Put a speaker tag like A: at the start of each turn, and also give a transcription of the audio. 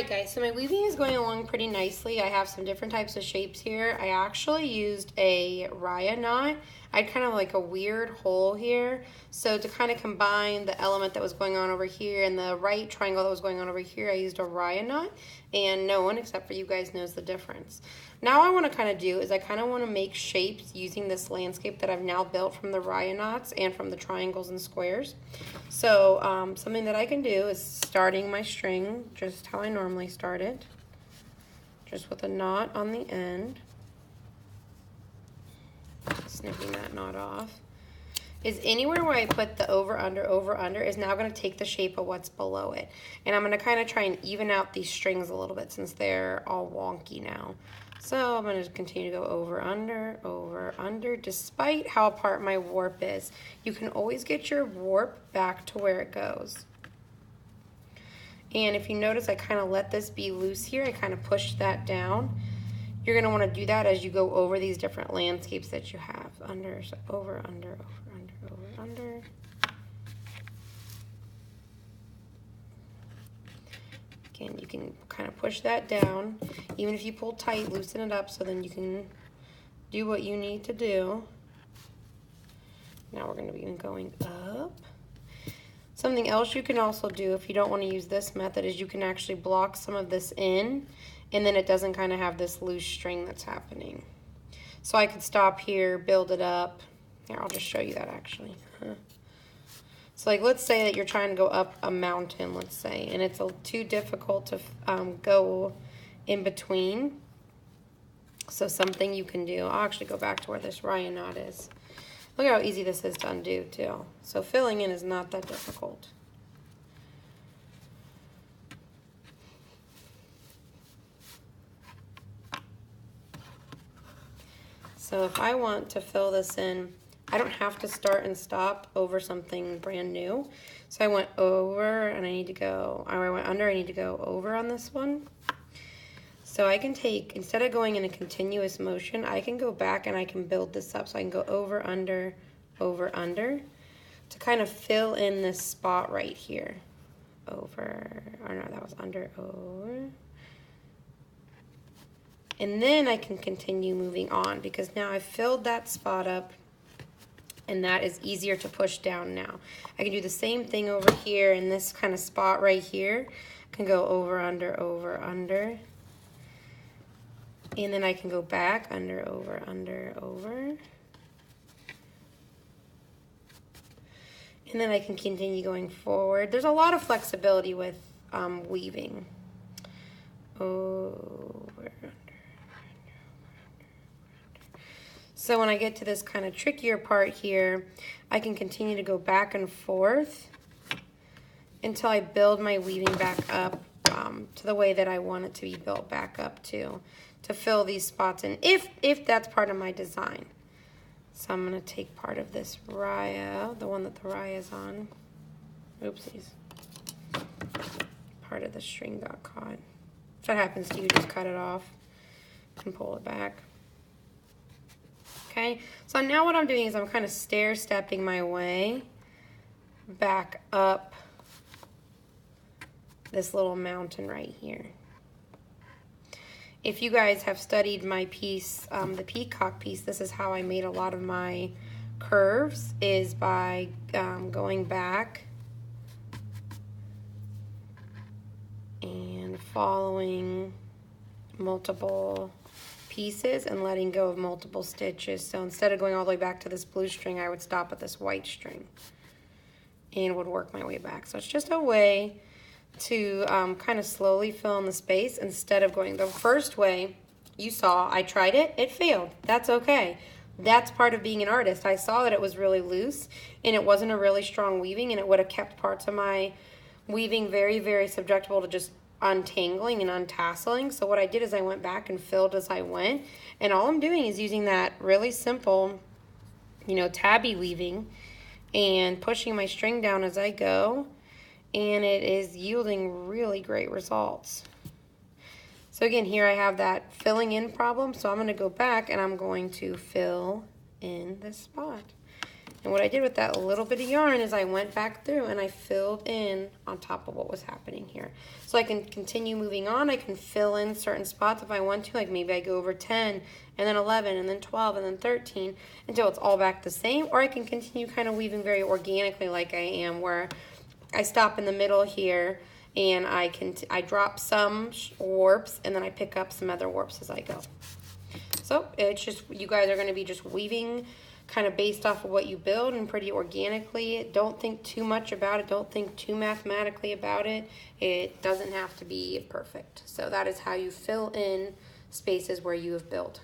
A: Alright guys, so my weaving is going along pretty nicely. I have some different types of shapes here. I actually used a raya knot. I had kind of like a weird hole here. So to kind of combine the element that was going on over here and the right triangle that was going on over here, I used a raya knot. And no one except for you guys knows the difference. Now what I want to kind of do is I kind of want to make shapes using this landscape that I've now built from the raya knots and from the triangles and squares. So something that I can do is starting my string just how I normally start it, just with a knot on the end, snipping that knot off, is anywhere where I put the over, under is now going to take the shape of what's below it. And I'm going to kind of try and even out these strings a little bit since they're all wonky now. So I'm going to continue to go over, under, despite how apart my warp is. You can always get your warp back to where it goes. And if you notice, I kind of let this be loose here. I kind of pushed that down. You're going to want to do that as you go over these different landscapes that you have. Under, so over, under. Again, you can kind of push that down. Even if you pull tight, loosen it up so then you can do what you need to do. Now we're going to be going up. Something else you can also do if you don't want to use this method is you can actually block some of this in, and then it doesn't kind of have this loose string that's happening. So I could stop here, build it up. Here, I'll just show you that actually. So like let's say that you're trying to go up a mountain, let's say, and it's too difficult to go in between. So something you can do, I'll actually go back to where this raya knot is. Look how easy this is to undo too. So filling in is not that difficult. So if I want to fill this in, I don't have to start and stop over something brand new. So I went over and I need to go, or I went under, I need to go over on this one. So I can take, instead of going in a continuous motion, I can go back and I can build this up. So I can go over, under, to kind of fill in this spot right here. Over, or no, that was under, over. And then I can continue moving on because now I've filled that spot up. And that is easier to push down now. I can do the same thing over here in this kind of spot right here. I can go over, under. And then I can go back, under, over. And then I can continue going forward. There's a lot of flexibility with weaving. Over, under. So when I get to this kind of trickier part here, I can continue to go back and forth until I build my weaving back up to the way that I want it to be built back up to fill these spots in, if that's part of my design. So I'm going to take part of this raya, the one that the raya is on. Oopsies. Part of the string got caught. If that happens to you, just cut it off and pull it back. Okay, so now what I'm doing is I'm kind of stair-stepping my way back up this little mountain right here. If you guys have studied my piece, the peacock piece, this is how I made a lot of my curves, is by going back and following multiple pieces and letting go of multiple stitches. So instead of going all the way back to this blue string, I would stop at this white string and would work my way back. So it's just a way to kind of slowly fill in the space instead of going the first way. You saw, I tried it, it failed. That's okay. That's part of being an artist. I saw that it was really loose and it wasn't a really strong weaving, and it would have kept parts of my weaving very, very subjectable to just untangling and untasseling. So what I did is I went back and filled as I went, and all I'm doing is using that really simple, tabby weaving and pushing my string down as I go, and it is yielding really great results. So again, here I have that filling in problem, so I'm going to go back and I'm going to fill in this spot. And what I did with that little bit of yarn is I went back through and I filled in on top of what was happening here. So I can continue moving on. I can fill in certain spots if I want to, like maybe I go over 10 and then 11 and then 12 and then 13 until it's all back the same, or I can continue kind of weaving very organically like I am, where I stop in the middle here and I drop some warps and then I pick up some other warps as I go. So it's just, you guys are going to be just weaving kind of based off of what you build and pretty organically. Don't think too much about it. Don't think too mathematically about it. It doesn't have to be perfect. So that is how you fill in spaces where you have built.